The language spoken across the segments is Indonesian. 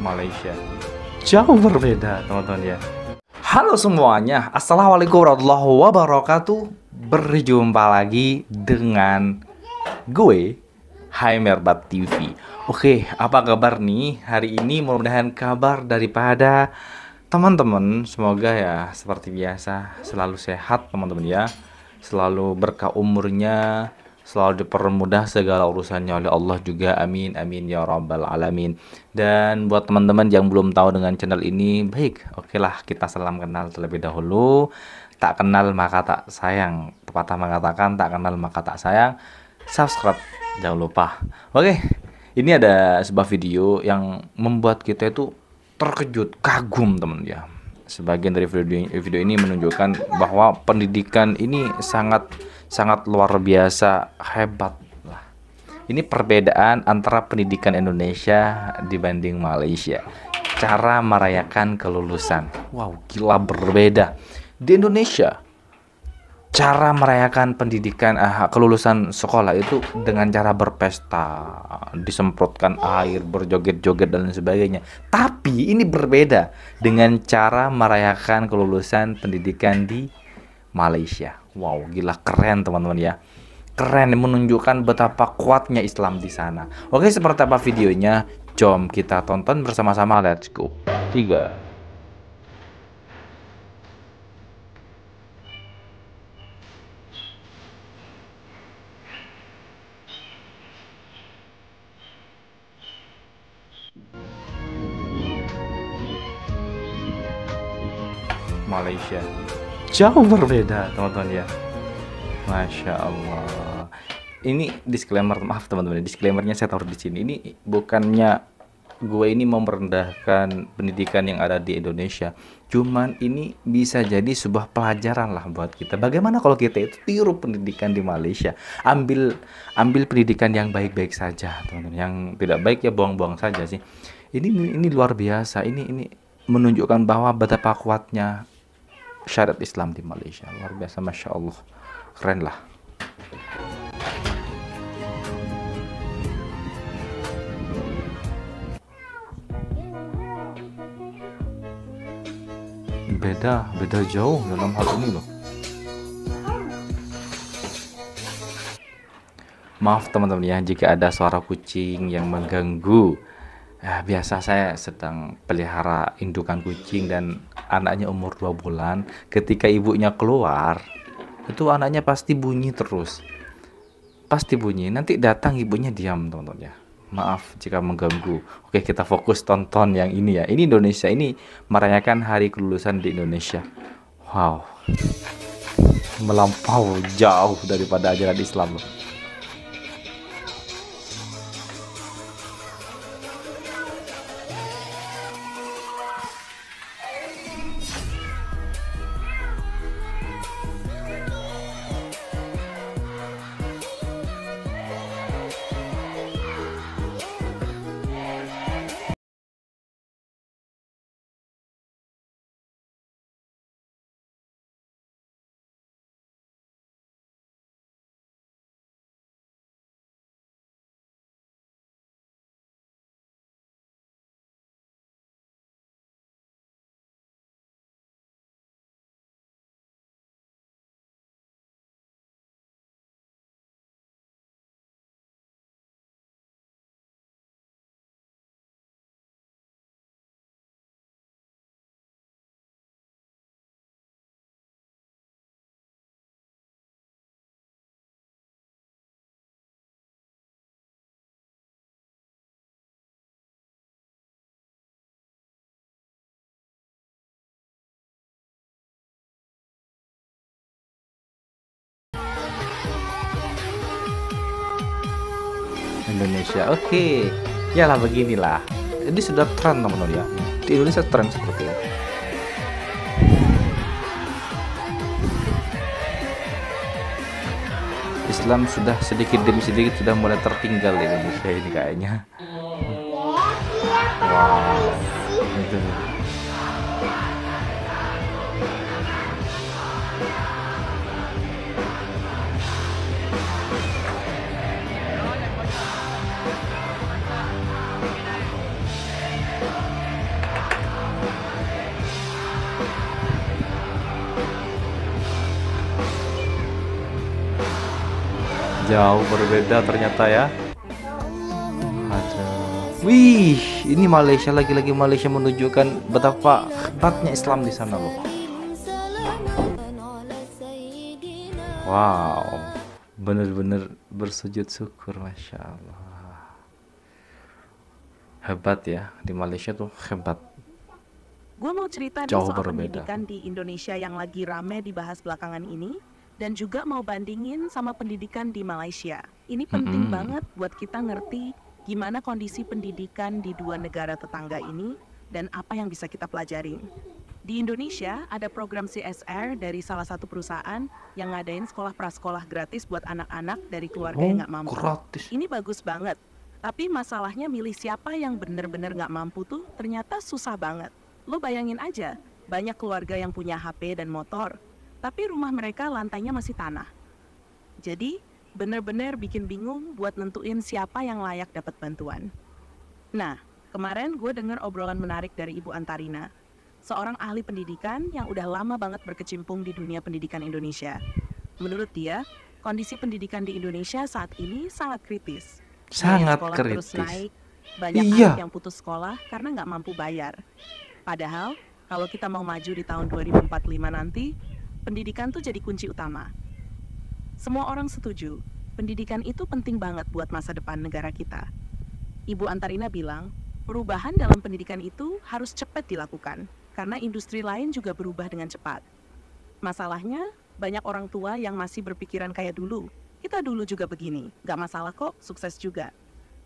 Malaysia. Jauh berbeda teman-teman ya. Halo semuanya, assalamualaikum warahmatullahi wabarakatuh. Berjumpa lagi dengan gue Haimerbat TV. Oke, apa kabar nih hari ini? Mudah-mudahan kabar daripada teman-teman semoga ya seperti biasa selalu sehat teman-teman ya, selalu berkah umurnya, selalu dipermudah segala urusannya oleh Allah juga, amin amin ya rabbal alamin. Dan buat teman-teman yang belum tahu dengan channel ini, baik, oke lah kita salam kenal terlebih dahulu. Tak kenal maka tak sayang, pepatah mengatakan tak kenal maka tak sayang. Subscribe jangan lupa. Oke, ini ada sebuah video yang membuat kita itu terkejut, kagum teman ya. Sebagian dari video ini menunjukkan bahwa pendidikan ini sangat luar biasa hebat lah. Ini perbedaan antara pendidikan Indonesia dibanding Malaysia. Cara merayakan kelulusan. Wow, gila berbeda. Di Indonesia, cara merayakan pendidikan kelulusan sekolah itu dengan cara berpesta, disemprotkan air, berjoget-joget dan sebagainya. Tapi ini berbeda dengan cara merayakan kelulusan pendidikan di Malaysia. Wow, gila keren teman-teman ya. Keren, menunjukkan betapa kuatnya Islam di sana. Oke, seperti apa videonya? Jom kita tonton bersama-sama. Let's go. 3. Malaysia jauh berbeda teman-teman ya. Masya Allah. Ini disclaimer, maaf teman-teman, disclaimernya saya taruh di sini. Ini bukannya gue ini mau merendahkan pendidikan yang ada di Indonesia, cuman ini bisa jadi sebuah pelajaran lah buat kita. Bagaimana kalau kita itu tiru pendidikan di Malaysia, ambil pendidikan yang baik-baik saja teman-teman, yang tidak baik ya buang-buang saja sih. Ini luar biasa. Ini menunjukkan bahwa betapa kuatnya syariat Islam di Malaysia. Luar biasa, Masya Allah, keren lah. Beda jauh dalam hal ini loh. Maaf teman-teman ya jika ada suara kucing yang mengganggu. Biasa saya sedang pelihara indukan kucing dan anaknya umur 2 bulan. Ketika ibunya keluar, itu anaknya pasti bunyi terus. Pasti bunyi. Nanti datang ibunya diam teman-teman ya. Maaf jika mengganggu. Oke, kita fokus tonton yang ini ya. Ini Indonesia, ini merayakan hari kelulusan di Indonesia. Wow. Melampau jauh daripada ajaran Islam loh. Indonesia. Oke, ya lah beginilah. Ini sudah tren teman-teman ya. Di Indonesia tren seperti ini. Islam sudah sedikit demi sedikit sudah mulai tertinggal di Indonesia ini kayaknya. Wow, itu. Jauh berbeda ternyata ya. Aduh. Wih, ini Malaysia, lagi-lagi Malaysia menunjukkan betapa hebatnya Islam di sana loh. Wow, bener-bener bersujud syukur, Masya Allah. Hebat ya, di Malaysia tuh hebat. Gue mau cerita nih Jauh soal berbeda. pendidikan di Indonesia yang lagi rame dibahas belakangan ini, dan juga mau bandingin sama pendidikan di Malaysia. Ini penting banget buat kita ngerti gimana kondisi pendidikan di dua negara tetangga ini dan apa yang bisa kita pelajarin. Di Indonesia ada program CSR dari salah satu perusahaan yang ngadain sekolah prasekolah gratis buat anak-anak dari keluarga yang nggak mampu. Gratis. Ini bagus banget. Tapi masalahnya milih siapa yang bener-bener nggak mampu tuh ternyata susah banget. Lo bayangin aja, banyak keluarga yang punya HP dan motor, tapi rumah mereka lantainya masih tanah. Jadi, bener-bener bikin bingung buat nentuin siapa yang layak dapat bantuan. Nah, kemarin gue dengar obrolan menarik dari Ibu Antarina, seorang ahli pendidikan yang udah lama banget berkecimpung di dunia pendidikan Indonesia. Menurut dia, kondisi pendidikan di Indonesia saat ini sangat kritis. Sangat Biaya sekolah kritis. terus naik, banyak Iya. anak yang putus sekolah karena nggak mampu bayar. Padahal, kalau kita mau maju di tahun 2045 nanti, pendidikan tuh jadi kunci utama. Semua orang setuju, pendidikan itu penting banget buat masa depan negara kita. Ibu Antarina bilang, perubahan dalam pendidikan itu harus cepat dilakukan, karena industri lain juga berubah dengan cepat. Masalahnya, banyak orang tua yang masih berpikiran kayak dulu. Kita dulu juga begini, gak masalah kok, sukses juga.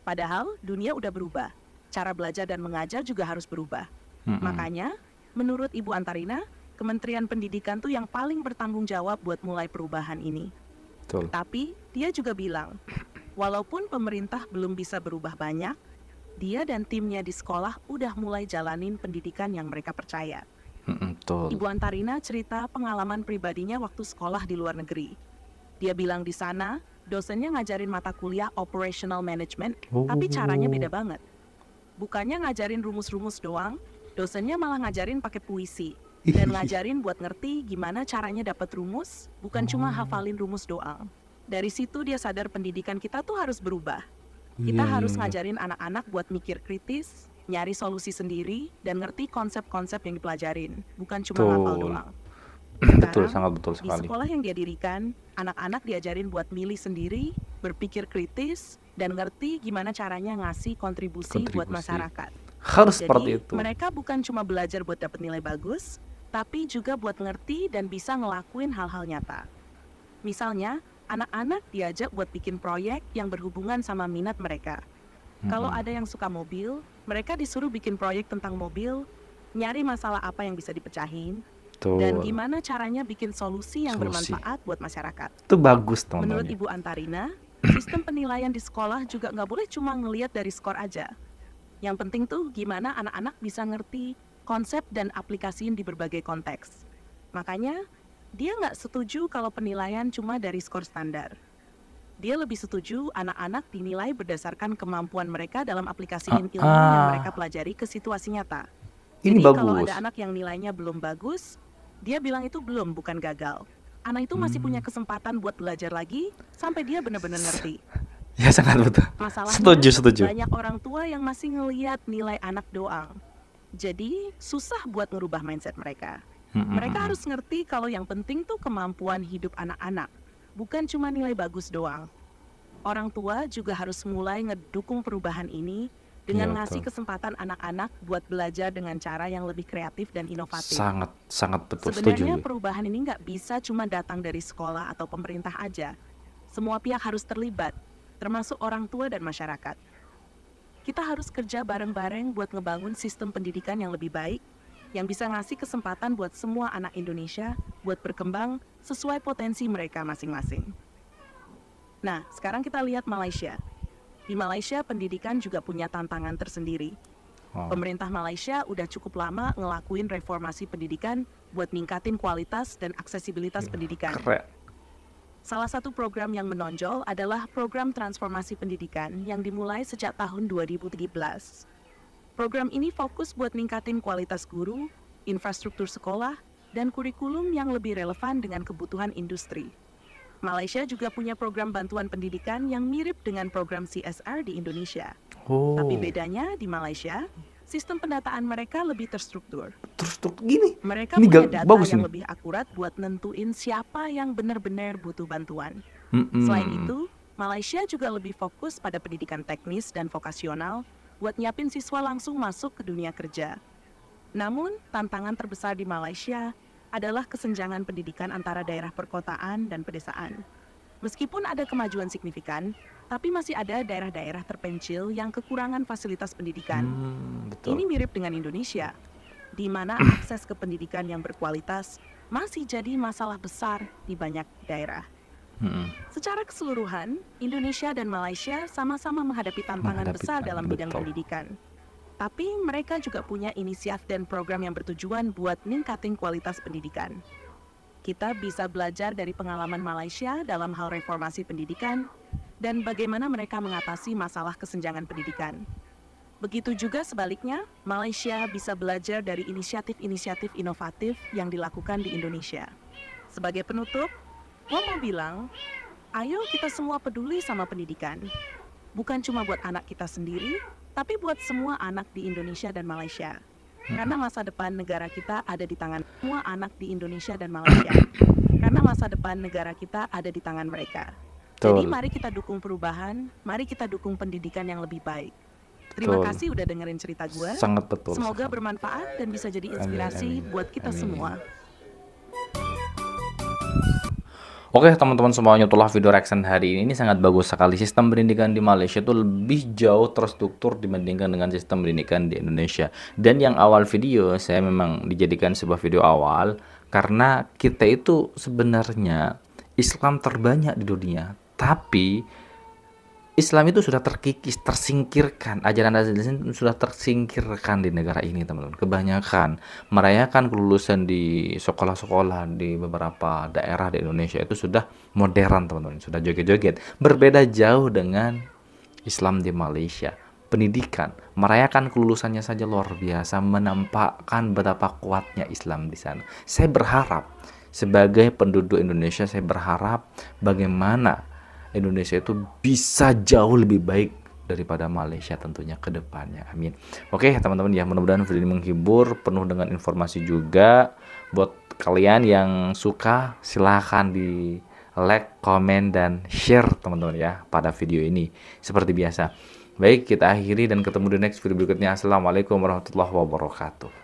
Padahal, dunia udah berubah. Cara belajar dan mengajar juga harus berubah. Makanya, menurut Ibu Antarina, Kementerian Pendidikan tuh yang paling bertanggung jawab buat mulai perubahan ini. Betul. Tapi, dia juga bilang, walaupun pemerintah belum bisa berubah banyak, dia dan timnya di sekolah udah mulai jalanin pendidikan yang mereka percaya. Betul. Ibu Antarina cerita pengalaman pribadinya waktu sekolah di luar negeri. Dia bilang di sana, dosennya ngajarin mata kuliah operational management, tapi caranya beda banget. Bukannya ngajarin rumus-rumus doang, dosennya malah ngajarin pakai puisi. Dan ngajarin buat ngerti gimana caranya dapat rumus, bukan cuma hafalin rumus doang. Dari situ dia sadar pendidikan kita tuh harus berubah. Kita harus ngajarin anak-anak buat mikir kritis, nyari solusi sendiri, dan ngerti konsep-konsep yang dipelajarin, bukan cuma ngafal doang. Betul, Sekarang, sangat betul di sekali. sekolah yang dia dirikan, anak-anak diajarin buat milih sendiri, berpikir kritis, dan ngerti gimana caranya ngasih kontribusi buat masyarakat. Harus Jadi, seperti itu. mereka bukan cuma belajar buat dapat nilai bagus, tapi juga buat ngerti dan bisa ngelakuin hal-hal nyata. Misalnya, anak-anak diajak buat bikin proyek yang berhubungan sama minat mereka. Kalau ada yang suka mobil, mereka disuruh bikin proyek tentang mobil, nyari masalah apa yang bisa dipecahin, dan gimana caranya bikin solusi yang bermanfaat buat masyarakat. Itu bagus, Menurut teman-teman. Ibu Antarina, sistem penilaian di sekolah juga nggak boleh cuma ngelihat dari skor aja. Yang penting tuh gimana anak-anak bisa ngerti konsep dan aplikasiin di berbagai konteks. Makanya, dia nggak setuju kalau penilaian cuma dari skor standar. Dia lebih setuju anak-anak dinilai berdasarkan kemampuan mereka dalam aplikasiin ilmu yang mereka pelajari ke situasi nyata. Ini Jadi bagus. kalau ada anak yang nilainya belum bagus, dia bilang itu belum, bukan gagal. Anak itu masih punya kesempatan buat belajar lagi sampai dia benar-benar ngerti. Ya, sangat betul. Masalahnya, Setuju. banyak orang tua yang masih ngeliat nilai anak doang. Jadi, susah buat ngerubah mindset mereka. Mereka harus ngerti kalau yang penting tuh kemampuan hidup anak-anak, bukan cuma nilai bagus doang. Orang tua juga harus mulai ngedukung perubahan ini dengan ngasih kesempatan anak-anak buat belajar dengan cara yang lebih kreatif dan inovatif. Sangat betul. Sebenarnya Setuju. perubahan ini nggak bisa cuma datang dari sekolah atau pemerintah aja. Semua pihak harus terlibat, termasuk orang tua dan masyarakat. Kita harus kerja bareng-bareng buat ngebangun sistem pendidikan yang lebih baik, yang bisa ngasih kesempatan buat semua anak Indonesia buat berkembang sesuai potensi mereka masing-masing. Nah, sekarang kita lihat Malaysia. Di Malaysia, pendidikan juga punya tantangan tersendiri. Pemerintah Malaysia udah cukup lama ngelakuin reformasi pendidikan buat ningkatin kualitas dan aksesibilitas pendidikan. Keren. Salah satu program yang menonjol adalah program transformasi pendidikan yang dimulai sejak tahun 2013. Program ini fokus buat ningkatin kualitas guru, infrastruktur sekolah, dan kurikulum yang lebih relevan dengan kebutuhan industri. Malaysia juga punya program bantuan pendidikan yang mirip dengan program CSR di Indonesia. Oh, Tapi bedanya di Malaysia, sistem pendataan mereka lebih terstruktur. terus gini. Mereka Ini punya data bagus yang nih. lebih akurat buat nentuin siapa yang benar-benar butuh bantuan. Mm-mm. Selain itu, Malaysia juga lebih fokus pada pendidikan teknis dan vokasional buat nyiapin siswa langsung masuk ke dunia kerja. Namun, tantangan terbesar di Malaysia adalah kesenjangan pendidikan antara daerah perkotaan dan pedesaan. Meskipun ada kemajuan signifikan, tapi masih ada daerah-daerah terpencil yang kekurangan fasilitas pendidikan. Betul. Ini mirip dengan Indonesia, di mana akses ke pendidikan yang berkualitas masih jadi masalah besar di banyak daerah. Mm-mm. Secara keseluruhan, Indonesia dan Malaysia sama-sama menghadapi tantangan besar dalam bidang betul. pendidikan. Tapi mereka juga punya inisiatif dan program yang bertujuan buat ningkatin kualitas pendidikan. Kita bisa belajar dari pengalaman Malaysia dalam hal reformasi pendidikan dan bagaimana mereka mengatasi masalah kesenjangan pendidikan. Begitu juga sebaliknya, Malaysia bisa belajar dari inisiatif-inisiatif inovatif yang dilakukan di Indonesia. Sebagai penutup, gua mau bilang, ayo kita semua peduli sama pendidikan. Bukan cuma buat anak kita sendiri, tapi buat semua anak di Indonesia dan Malaysia. Karena masa depan negara kita ada di tangan semua anak di Indonesia dan Malaysia. Karena masa depan negara kita ada di tangan mereka. Jadi Betul. mari kita dukung perubahan, mari kita dukung pendidikan yang lebih baik. Terima Betul. kasih udah dengerin cerita gue. Sangat betul. Semoga bermanfaat dan bisa jadi inspirasi Amin. buat kita Amin. semua. Oke teman-teman semuanya, itulah video reaction hari ini. Ini sangat bagus sekali. Sistem pendidikan di Malaysia itu lebih jauh terstruktur dibandingkan dengan sistem pendidikan di Indonesia. Dan yang awal video saya memang dijadikan sebuah video awal karena kita itu sebenarnya Islam terbanyak di dunia, tapi Islam itu sudah terkikis, tersingkirkan. Ajaran-ajaran Islam sudah tersingkirkan di negara ini, teman-teman. Kebanyakan merayakan kelulusan di sekolah-sekolah di beberapa daerah di Indonesia itu sudah modern, teman-teman. Sudah joget-joget. Berbeda jauh dengan Islam di Malaysia. Pendidikan, merayakan kelulusannya saja luar biasa, menampakkan betapa kuatnya Islam di sana. Saya berharap, sebagai penduduk Indonesia, saya berharap bagaimana Indonesia itu bisa jauh lebih baik daripada Malaysia tentunya ke depannya. Amin. Oke, teman-teman ya, mudah-mudahan video ini menghibur, penuh dengan informasi juga. Buat kalian yang suka, silahkan di like, komen, dan share teman-teman ya pada video ini. Seperti biasa. Baik, kita akhiri dan ketemu di next video berikutnya. Assalamualaikum warahmatullahi wabarakatuh.